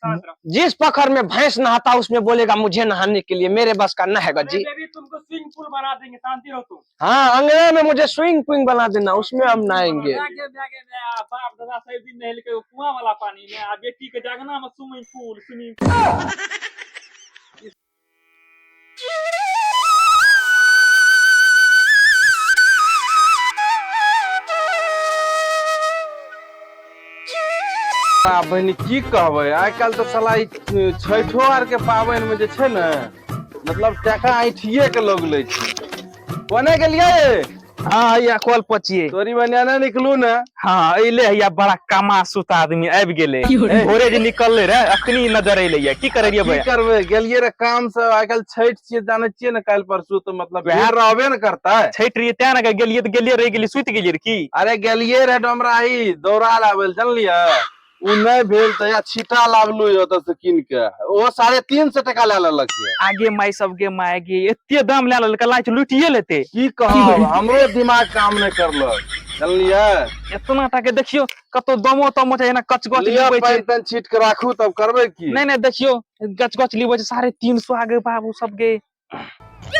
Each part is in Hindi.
जिस पोखर में भैंस नहाता उसमें बोलेगा मुझे नहाने के लिए, मेरे बस का न है जी। तुमको स्विमिंग पूल बना देंगे, शांति रहो तुम। हाँ, अंग्रेज में मुझे स्विमिंग पूल बना देना, उसमें हम नहाएंगे। बाप दादा सही दिन नहल के कुआं वाला पानी में, आ बेटी के जागना में स्विमिंग पूल। बहनी की कहबै, आइ काल्हि तो साला छठो आर के पाबनि में जे छै ने, मतलब टका ऐठिए के लोग लै छै। कोने गेलिए? हाँ या कॉल पचिए तोरी बनिया ने निकलू ने। हाँ अइले या बड़ा कमा सुता आदमी आबि गेले, भोरे जे निकलले रे अखनी नजर अइले या। की करे की करबै, गेलिए रे काम से। आइ काल्हि छठ छियै, जाने छियै ने, काल्हि परसू तो मतलब वएह रहबे ने करता है। छठ रही तें ना गेलिए तो गेलिए रह गेली, सुति गेलिए की? अरे गेलिए रे डोमराई दौड़ा लाबे जानलिए, उ नहीं भेल त या छीटा लाबलू ओत से कीन के, ओ 350 टका ले लेलक। आगे माई सबके माय गे एते दाम ले लेलक, लाइट लुटिए लेते। की कहब, हमरो दिमाग काम नहीं करलक जानलिए। इतना टाके देखियो कतो दमो तमो छै, एना कचगच लिया लिबै छै। पानी छीट के राखू तब करबै की। नहीं देखियो गचगच लिबै छै 350 आगे बाबू सबके,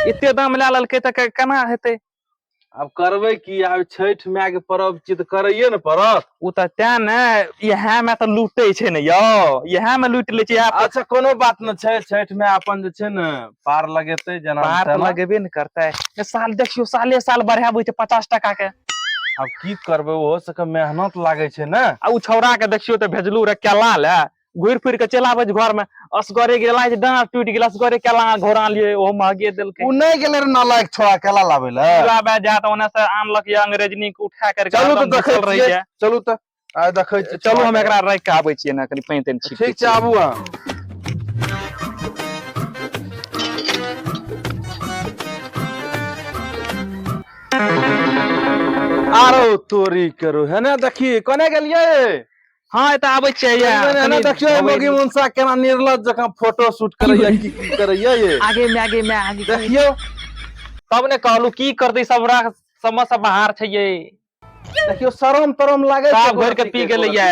एते दाम ले लेलकै त केना हेतै? अब करबै की, आब छठ माय के पर्व छियै त करैये ने पड़त। उ त तें ने इहे में त लूटै छै ने यौ, इहे में लूट ले छै। अच्छा कोनो बात न छै, छठ में अपन जे छै ने पार लगेतै जना पार त लगेबे ने करतै। साल देखियो साले साल बढ़ाबै छै 50 टका के। अब की करबै, ओहो सबके मेहनत लागे छै ने। आ उ छौड़ा के देखियो त भेजलू रे केला ले, घुर फिर के चल आबै छै घर में, असगरे गेला छै डांट टूट गेल, असगरे केला घोरा लिए, ओहो महगे देलकै। उ नहीं गेले रे नालायक छोड़ा केला लाबै ले। लाबे जात ओने से आनलक या अंग्रेजनी के उठा करके। चलू त देखै छियै, चलू त आ देखै छियै। चलू हम एकरा राख के आबै छियै ना, कनी पानी तानी छीट। ठीक छै आबू आ। आरो तोरी करू है ना, देखी कोने गेलिए? हाँ एत आबै छियै या। है देखियो मोगी मुंसा केना निर्लज जकां फोटो शूट करैया, की करैया ये। आगे में आगे देखियो, तब ने कहलू की करतै, सब राख समझ से बाहर छै ये। देखियो शरम तरम लागे छै, सब घर के पी गेलै या।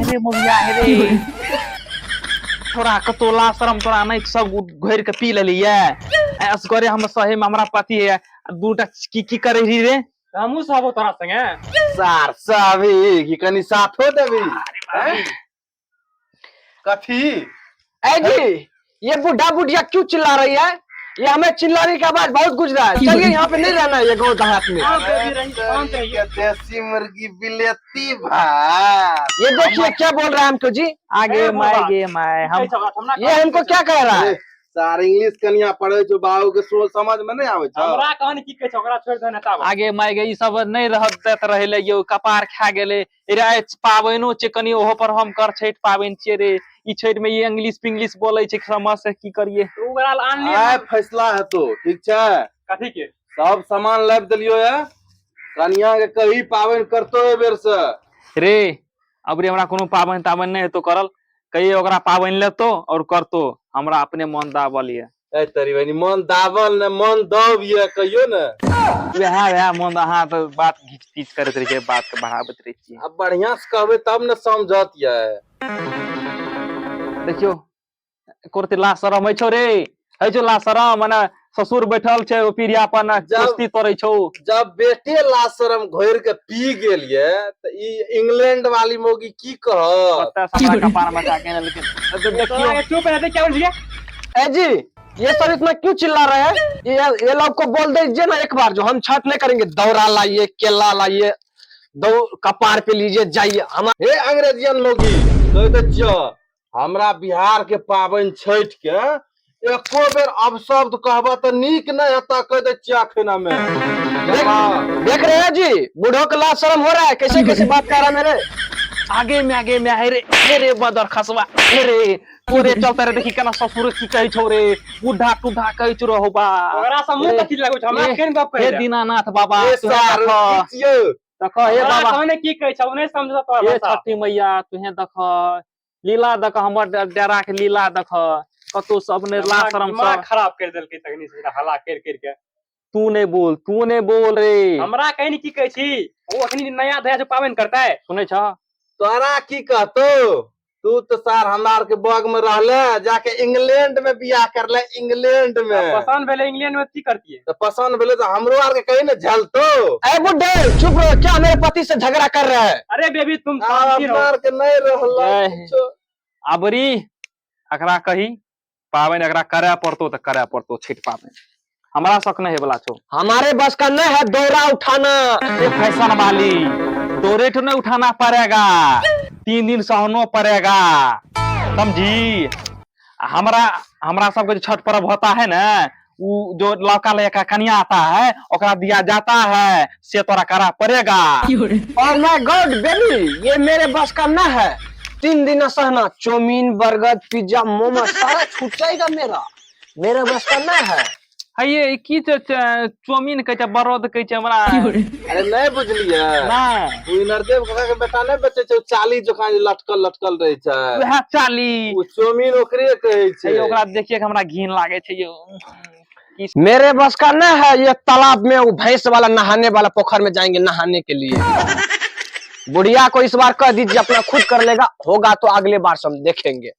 रे मोगिया रे थोड़ा कतोला शरम तोरा नहीं, सब घोर के पी लेली है। असगरे हम सही में हमरा पति है, दूटा की करे रही रे। हमहू सब तोरा संगे सार सावी की कनी साथो देबी। कथी ए जी, ये बुढ़ा बुढ़िया क्यों चिल्ला रही है? ये हमें चिल्लाने की आवाज बहुत गुज रहा है। चलिए यहाँ पे नहीं रहना है ये गाँव देहात में। देसी मुर्गी बिलेती भात। ये देखिए क्या बोल रहा है हमको जी। आगे माय हम ये हमको क्या कह रहा है? सार इंग्लिश कनिया पढ़े छो, बाबू के सोच समझ में नहीं आवे छो। हमरा कहन की कह छ, ओकरा छोड़ दे नेता। आगे माय गे ई सब नहीं रहत देत रहले यो, कपार खा गेले रे। पाबैनो छै कनी, ओहो पर हम कर छठ पाबैन छियै रे। ई छठ में ये इंग्लिश पिंग्लिश बोलै छै, समझ से की करिए। ओकरा आन लिए आय फैसला हेतो, ठीक छै? कथी के सब सामान लाब देलियो है, कनिया के कही पाबैन करतो ए बेर से रे। अब रे हमरा कोनो पाबैन ताबैन नहीं हेतो करल, कहिए ओकरा पाबैन लेतो और करतो, हमरा अपने मन दाबल ये। ए तरी बनी मन दाबल ने मन दब ये, कहियो ने वह मन। अहाँ तो बात घीच पीच करत रही, बात के बढ़ावत रही छी। अब बढ़िया से कहबे तब ने समझत ये। देखियो कोरते ला शरम है छौ रे, है छौ ला शरम। माने ससुर बैठल छै ओ पीढ़िया पर ना कुश्ती तोड़ै छौ। जब बेटे ला शरम घोर के पी गेल ये त ई इंग्लैंड वाली मोगी की कहत? पता सबरा कपार में जाके। लेकिन देखियो चुप है, क्या बोल दिया ए जी, ये सब इतना क्यों चिल्ला रहे हैं? ये लोग को बोल दीजिए ना एक बार, जो हम छठ नहीं करेंगे। दौरा लाइए, केला लाइए, दो कपार पे लीजिए जाइए। हम हे अंग्रेजियन लोगी कह दे छियो, हमरा बिहार के पाबन छठ के एको बेर अपशब्द कहबा त नीक न हेता, कह दे छिया खना में। देख रहे हैं जी, बूढ़ों का लाज शर्म हो रहा है, कैसे कैसे बात कर रहा है मेरे आगे में है रे बदर खसवा रे। पूरे चलते रे, देखी केना ससुर की कहै छौ रे, बूढ़ा टूढ़ा कहै छौ रहो बा। ओकरा सब मुंह कथि लागै छ, हमरा केन गप कहै? हे दीनानाथ बाबा देखो हे बाबा कहने की कहै छौ, नै समझत तो। हे छठी मैया तुहे देख, लीला देख हमर डेरा के लीला देख कतो सब ने ला शरम दिमाग सब खराब कर देलकै तखनी से हल्ला कर के तू नहीं बोल रे हमरा कहीं नहीं की कहै छी वो अखनी नया दया जो पावन करता है सुनै छ तोरा की कहतो तू तो सार हमार के बग में रहले जाके इंग्लैंड में बियाह करले इंग्लैंड में पसंद भेले इंग्लैंड में की करती है तो पसंद भेले तो हमरो आर के कहीं न झलतो ए बुड्ढे चुप रहो, क्या मेरे पति से झगड़ा कर रहे हैं? अरे बेबी तुम शांति रहो हमार के नहीं रहला ए। कुछो। अबरी अकरा कही पावन अकरा करे पड़तो तो करे पड़तो छठ पावन हमरा शक नहीं है बोला छो हमारे बस का नहीं है दौरा उठाना। ये फैशन वाली तोरे तो नहीं उठाना पड़ेगा 3 दिन सहनो पड़ेगा समझी हमरा सबके जो छठ पर्व होता है ना वो जो लड़का लड़का कन्या आता है ओकरा दिया जाता है से तोरा करा पड़ेगा और माय गॉड बेबी, ये मेरे बस का ना है। 3 दिन सहना, चौमीन बर्गर पिज्जा मोमो सारा छूट जाएगा मेरे बस का ना है। है ये की चौमीन कहे छै बरद कहे छै हमरा अरे नहीं बुझलिए ना तू नरदेव काका के बेटा नहीं बचे छै 40 जोखा लटकल रहे छै वह चाली उ चौमीन ओकरे कहे छै है ओकरा देखिए के हमरा घिन लागे छै यो मेरे बस का ना है। ये तालाब में वो भैंस वाला नहाने वाला पोखर में जाएंगे नहाने के लिए। बुढ़िया को इस बार कह दीजिए अपना खुद कर लेगा, होगा तो अगले बार से हम देखेंगे।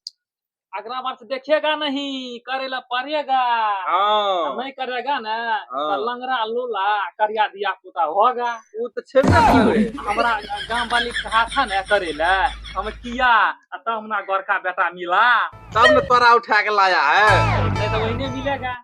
अगला बार से देखेगा नहीं करेला पड़ेगा हां नहीं करेगा ना हाँ। तो लंगड़ा लोला करिया दिया पुता होगा उ तो छेबे करे हमरा गांव वाली कहा था ना करेला हम किया तब हमरा गोरखा बेटा मिला तब न तोरा उठा के लाया है नहीं तो वही नहीं मिलेगा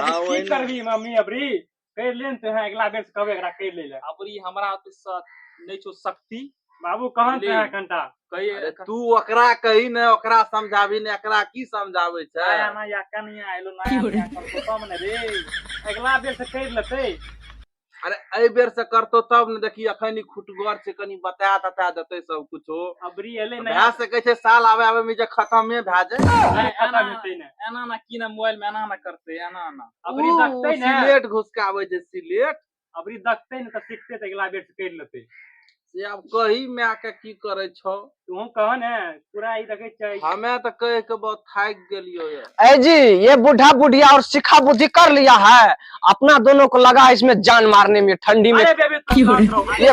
हां की वही करबी मम्मी अबरी कर लेन तो है अगला बेर से कबे एकरा कर ले ले अबरी हमरा तो नहीं छो शक्ति बाबू कहन ते है कंटा कही अरे तू ओकरा कही ने ओकरा समझाबी ने एकरा की समझावे छै आया ना या कनिया आइलो ना करतो तब ने रे अगला बेर से कर लेते अरे एहि बेर से करतो तब ने देखी अखनी खुटगर से कनी बता देते सब कुछो अबरी एले भए नया सकै छै साल आवे में जे खत्मे भए जाए खत्म हेतै ने एना ना की ना मोबाइल में एना ना करते एना ना अबरी देखतै ने सिलेट घुसकावे छै सिलेट अबरी देखतै ने त सीखतै त अगला बेर से कर लेतै से अब कही मैं के की करे छौ तू कह ने पूरा ई देखे छै हमें तो कह के बहुत थाक गेलियो ये ऐ जी, ये बुढ़ा बुढ़िया और सिखा बुद्धि कर लिया है, अपना दोनों को लगा इसमें जान मारने में ठंडी में। अरे बेबी तू शांत रहो ये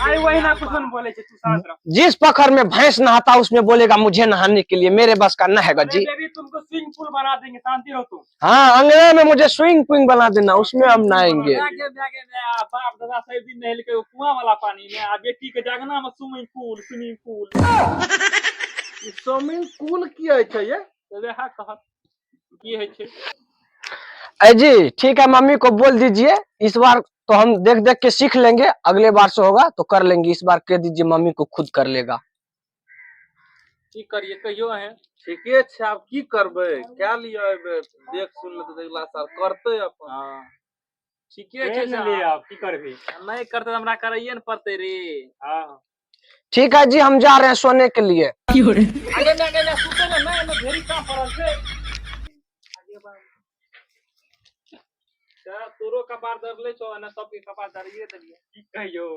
अरे वही ना कुछ न बोले छै तू शांत रहो जिस पोखर में भैंस नहाता उसमें बोलेगा मुझे नहाने के लिए, मेरे बस का न है अरे जी। बेबी तुमको स्विमिंग पूल बना देंगे शांति रहो तुम हाँ, अंग्रेज में मुझे स्विंग पूल बना देना, उसमें हम नहाएंगे। बाप दादा सब दिन नहल के कुआं वाला पानी में आ बेटी के जगना में स्विमिंग पूल स्विमिंग पूल की है छै ये वह कहत की है छै ऐ जी ठीक है, मम्मी को बोल दीजिए, इस बार तो हम देख देख के सीख लेंगे, अगले बार से होगा तो कर लेंगे, इस बार कह दीजिए मम्मी को खुद कर लेगा। की करिए कहियो है ठीके छै आब की करबै क्या लियो एबे देख सुन ले अगला साल करते अपन हां ठीके के छै ले ले आप की करबी नहीं करते तो हमरा करैये न पड़ते रे हां ठीक है जी, हम जा रहे हैं सोने के लिए। आगे ना सुते ना मैं ढेरी काम पड़ल छै आगे बा तोरो कपार दर्द ले छो ना सबके कपार दर्द ये देलिए की कहियो